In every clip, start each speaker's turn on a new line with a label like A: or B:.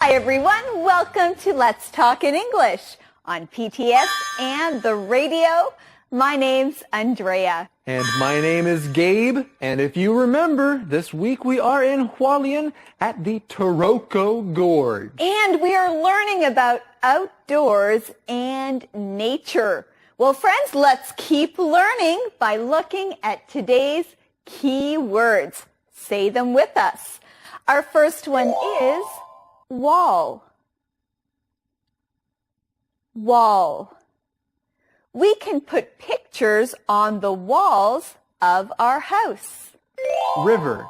A: Hi everyone, welcome to Let's Talk in English on PTS and the radio. My name's Andrea.
B: And my name is Gabe, and if you remember, this week we are in Hualien at the Taroko Gorge.
A: And we are learning about outdoors and nature. Well, friends, let's keep learning by looking at today's key words. Say them with us. Our first one is wall. Wall. We can put pictures on the walls of our house.
B: River.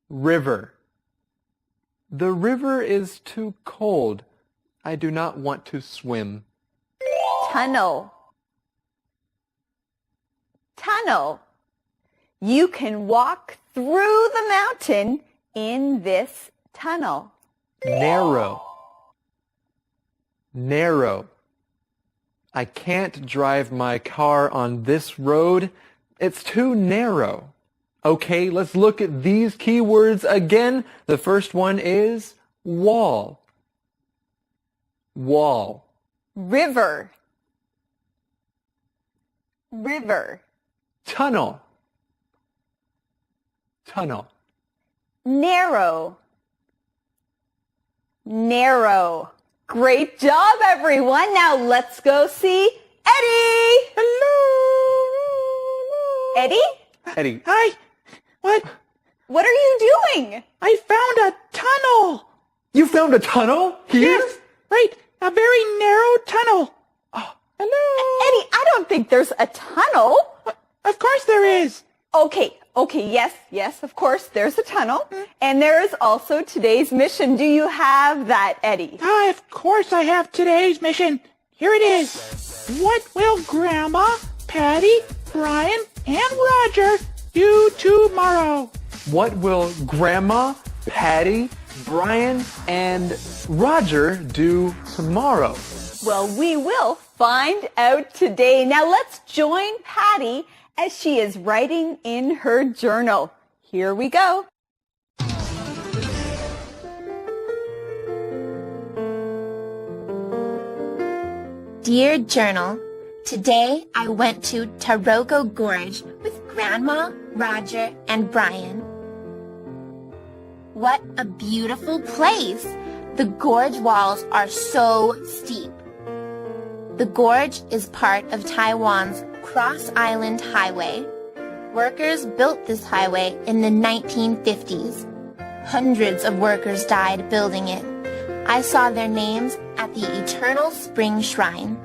B: River. The river is too cold. I do not want to swim.
A: Tunnel. Tunnel. You can walk through the mountain in this tunnel.
B: Narrow. Narrow. I can't drive my car on this road. It's too narrow. Okay, let's look at these keywords again. The first one is wall. Wall.
A: River. River.
B: Tunnel. Tunnel.
A: Narrow. Narrow. Great job, everyone. Now let's go see Eddie.
C: Hello.
A: Eddie?
B: Eddie.
C: Hi. What?
A: What are you doing?
C: I found a tunnel.
B: You found a tunnel here?
C: Yes, right. A very narrow tunnel. Oh, hello.
A: Eddie, I don't think there's a tunnel.
C: Of course there is.
A: Okay, yes, of course, there's a tunnel. And there is also today's mission. Do you have that, Eddie?
C: Of course I have today's mission. Here it is. What will Grandma, Patty, Brian, and Roger do tomorrow?
B: What will Grandma, Patty, Brian, and Roger do tomorrow?
A: Well, we will find out today. Now let's join Patty as she is writing in her journal. Here we go.
D: Dear Journal, today I went to Taroko Gorge with Grandma, Roger, and Brian. What a beautiful place! The gorge walls are so steep. The gorge is part of Taiwan's Cross Island Highway. Workers built this highway in the 1950s. Hundreds of workers died building it. I saw their names at the Eternal Spring Shrine.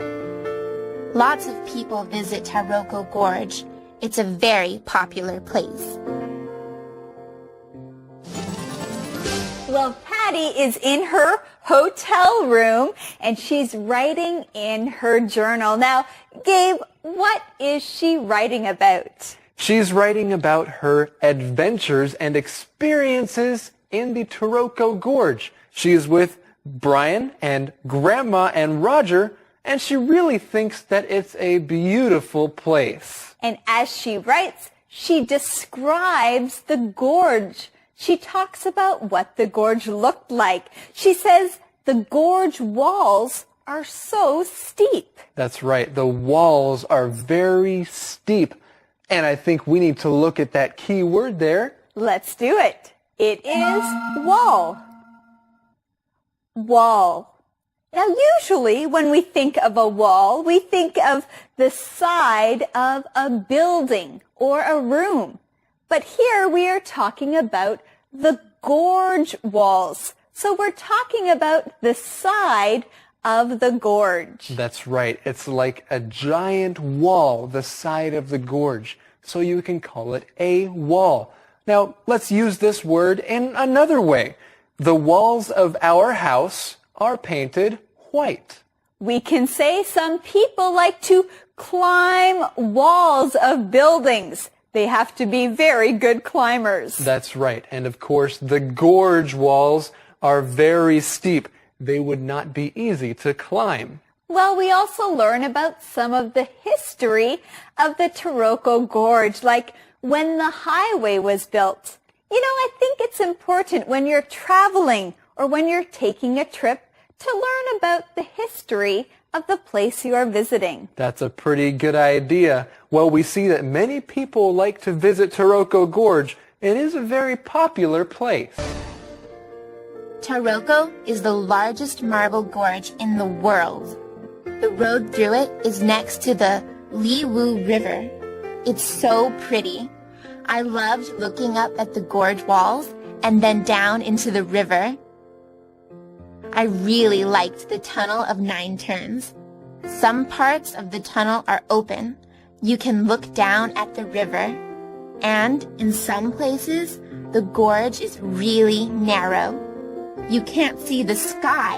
D: Lots of people visit Taroko Gorge. It's a very popular place.
A: Well, Patty is in her hotel room and she's writing in her journal. Now, Gabe, what is she writing about?
B: She's writing about her adventures and experiences in the Taroko Gorge. She is with Brian and Grandma and Roger, and she really thinks that it's a beautiful place.
A: And as she writes, she describes the gorge. She talks about what the gorge looked like. She says the gorge walls are so steep.
B: That's right. The walls are very steep. And I think we need to look at that key word there.
A: Let's do it. It is wall. Wall. Now, usually when we think of a wall, we think of the side of a building or a room. But here we are talking about the gorge walls. So we're talking about the side of the gorge.
B: That's right. It's like a giant wall, the side of the gorge. So you can call it a wall. Now, let's use this word in another way. The walls of our house are painted white.
A: We can say some people like to climb walls of buildings. They have to be very good climbers.
B: That's right. And of course, the gorge walls are very steep. They would not be easy to climb.
A: Well, we also learn about some of the history of the Taroko Gorge, like when the highway was built. You know, I think it's important when you're traveling or when you're taking a trip to learn about the history of the place you are visiting.
B: That's a pretty good idea. Well, we see that many people like to visit Taroko Gorge. It is a very popular place.
D: Taroko is the largest marble gorge in the world. The road through it is next to the Liwu River. It's so pretty. I loved looking up at the gorge walls and then down into the river. I really liked the Tunnel of Nine Turns. Some parts of the tunnel are open. You can look down at the river. And in some places, the gorge is really narrow. You can't see the sky.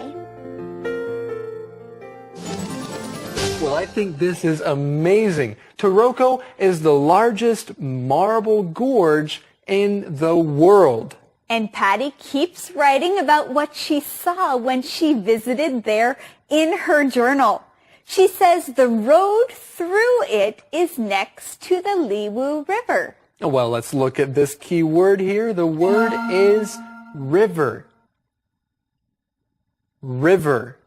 B: Well, I think this is amazing. Taroko is the largest marble gorge in the world.
A: And Patty keeps writing about what she saw when she visited there in her journal. She says the road through it is next to the Liwu River.
B: Well, let's look at this key word here. The word is river. River.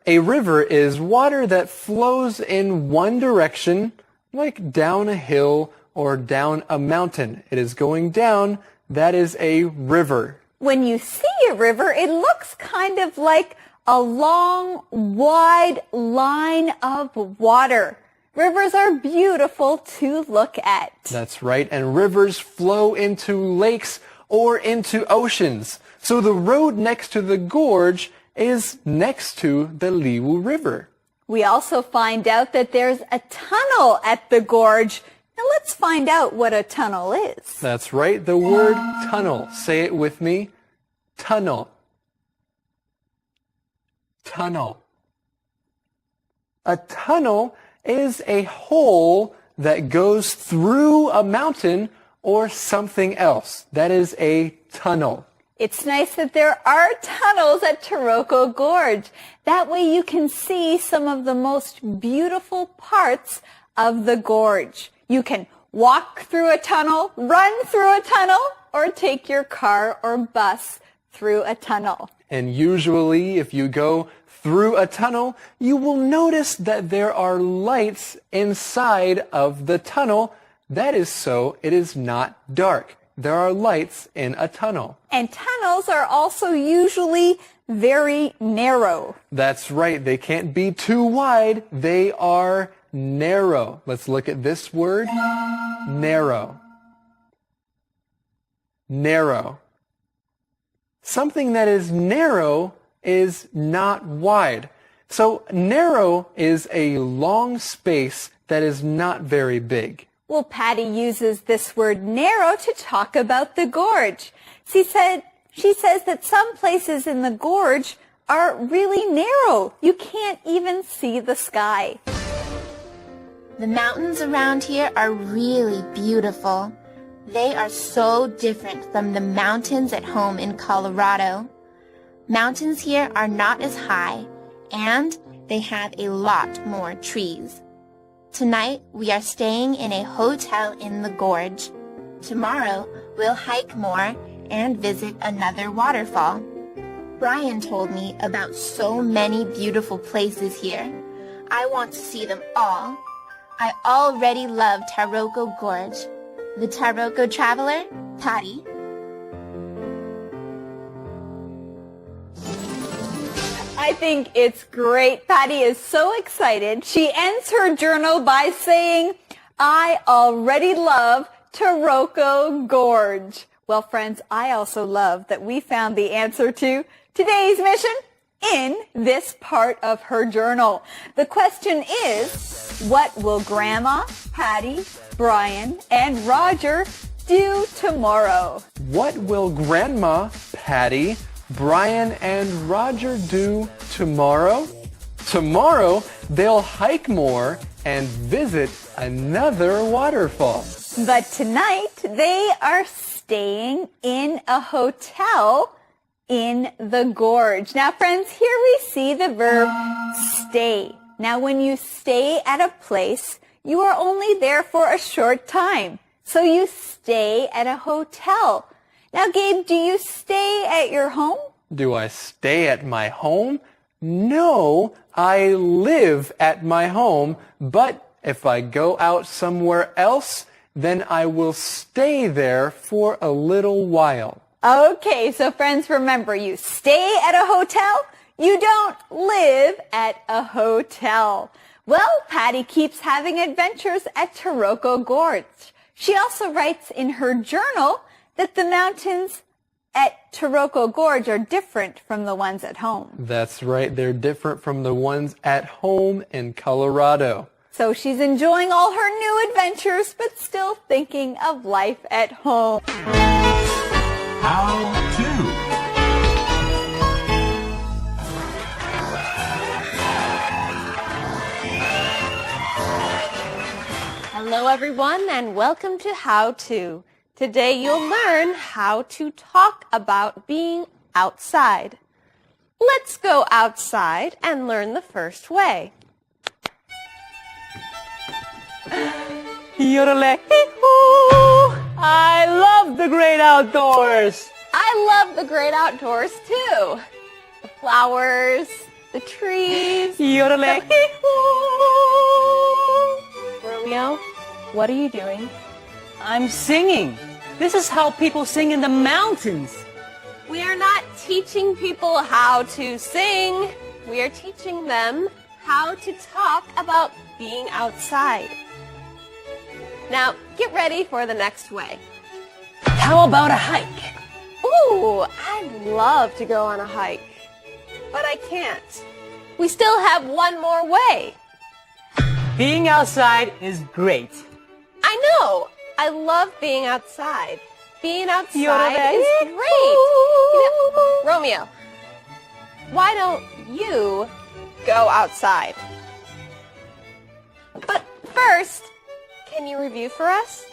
B: A river is water that flows in one direction, like down a hill or down a mountain. It is going down. That is a river.
A: When you see a river, it looks kind of like a long, wide line of water. Rivers are beautiful to look at.
B: That's right. And rivers flow into lakes or into oceans. So the road next to the gorge is next to the Liwu River.
A: We also find out that there's a tunnel at the gorge. Now let's find out what a tunnel is.
B: That's right. The word tunnel. Say it with me. Tunnel. Tunnel. A tunnel is a hole that goes through a mountain or something else. That is a tunnel.
A: It's nice that there are tunnels at Taroko Gorge. That way you can see some of the most beautiful parts of the gorge. You can walk through a tunnel, run through a tunnel, or take your car or bus through a tunnel.
B: And usually if you go through a tunnel, you will notice that there are lights inside of the tunnel. That is so it is not dark. There are lights in a tunnel.
A: And tunnels are also usually very narrow.
B: That's right. They can't be too wide. They are narrow. Let's look at this word. Narrow. Narrow. Something that is narrow is not wide. So narrow is a long space that is not very big.
A: Well, Patty uses this word narrow to talk about the gorge. She says that some places in the gorge are really narrow. You can't even see the sky.
D: The mountains around here are really beautiful. They are so different from the mountains at home in Colorado. Mountains here are not as high, and they have a lot more trees. Tonight, we are staying in a hotel in the gorge. Tomorrow, we'll hike more and visit another waterfall. Brian told me about so many beautiful places here. I want to see them all. I already love Taroko Gorge. The Taroko Traveler, Patty.
A: I think it's great. Patty is so excited. She ends her journal by saying, I already love Taroko Gorge. Well, friends, I also love that we found the answer to today's mission in this part of her journal. The question is, what will Grandma, Patty, Brian, and Roger do tomorrow?
B: What will Grandma, Patty, Brian, and Roger do tomorrow? Tomorrow, they'll hike more and visit another waterfall.
A: But tonight, they are staying in a hotel in the gorge. Now, friends, here we see the verb stay. Now, when you stay at a place, you are only there for a short time. So you stay at a hotel. Now, Gabe, do you stay at your home?
B: Do I stay at my home? No, I live at my home, but if I go out somewhere else, then I will stay there for a little while.
A: Okay, so friends, remember, you stay at a hotel, you don't live at a hotel. Well, Patty keeps having adventures at Taroko Gorge. She also writes in her journal that the mountains at Taroko Gorge are different from the ones at home.
B: That's right, they're different from the ones at home in Colorado.
A: So she's enjoying all her new adventures, but still thinking of life at home.
E: How to.
F: Hello everyone and welcome to How To. Today you'll learn how to talk about being outside. Let's go outside and learn the first way.
G: Yodelek-hee-hoo! I love the great outdoors!
F: I love the great outdoors too. The flowers, the trees.
G: Yodelek-hee-hoo!
F: Romeo, what are you doing?
G: I'm singing. This is how people sing in the mountains.
F: We are not teaching people how to sing. We are teaching them how to talk about being outside. Now, get ready for the next way.
G: How about a hike?
F: Ooh, I'd love to go on a hike, but I can't. We still have one more way.
G: Being outside is great.
F: I know. I love being outside. Being outside is great. Romeo, why don't you go outside? But first, can you review for us?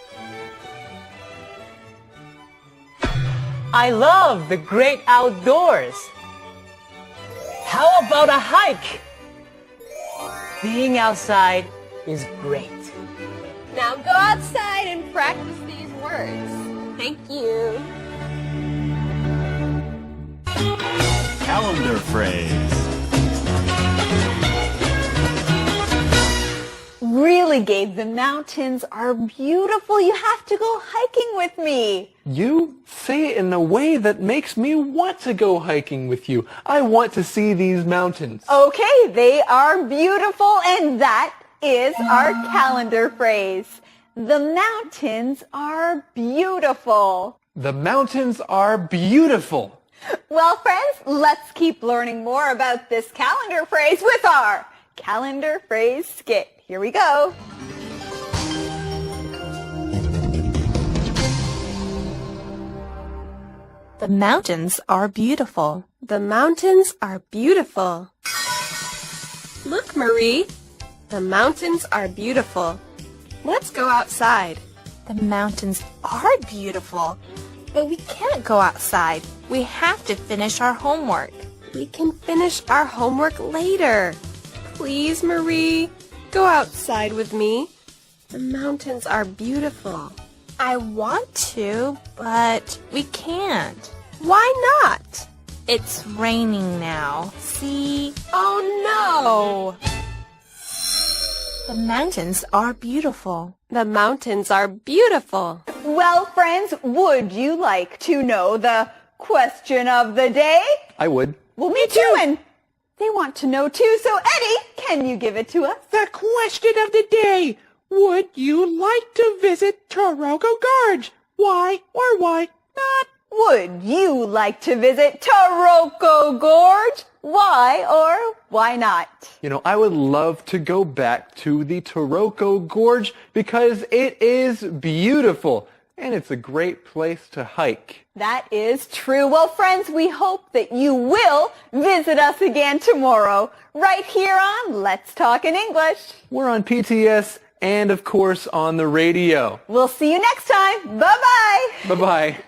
G: I love the great outdoors. How about a hike? Being outside is great.
F: Now go outside and practice these words. Thank you.
E: Calendar phrase.
A: Really, Gabe, the mountains are beautiful. You have to go hiking with me.
B: You say it in a way that makes me want to go hiking with you. I want to see these mountains.
A: Okay, they are beautiful, and that is our calendar phrase. The mountains are beautiful.
B: The mountains are beautiful.
A: Well, friends, let's keep learning more about this calendar phrase with our calendar phrase skit. Here we go.
H: The mountains are beautiful.
F: The mountains are beautiful. Look, Marie. The mountains are beautiful. Let's go outside.
H: The mountains are beautiful. But we can't go outside. We have to finish our homework.
F: We can finish our homework later. Please, Marie, go outside with me. The mountains are beautiful.
H: I want to, but we can't.
F: Why not?
H: It's raining now. See?
F: Oh no!
H: The mountains are beautiful.
F: The mountains are beautiful.
A: Well, friends, would you like to know the question of the day?
B: I would.
A: Well, me too, and they want to know too. So, Eddie, can you give it to us?
C: The question of the day. Would you like to visit Taroko Gorge? Why or why not?
A: Would you like to visit Taroko Gorge? Why or why not?
B: You know, I would love to go back to the Taroko Gorge because it is beautiful and it's a great place to hike.
A: That is true. Well, friends, we hope that you will visit us again tomorrow right here on Let's Talk in English.
B: We're on PTS and, of course, on the radio.
A: We'll see you next time. Bye-bye.
B: Bye-bye.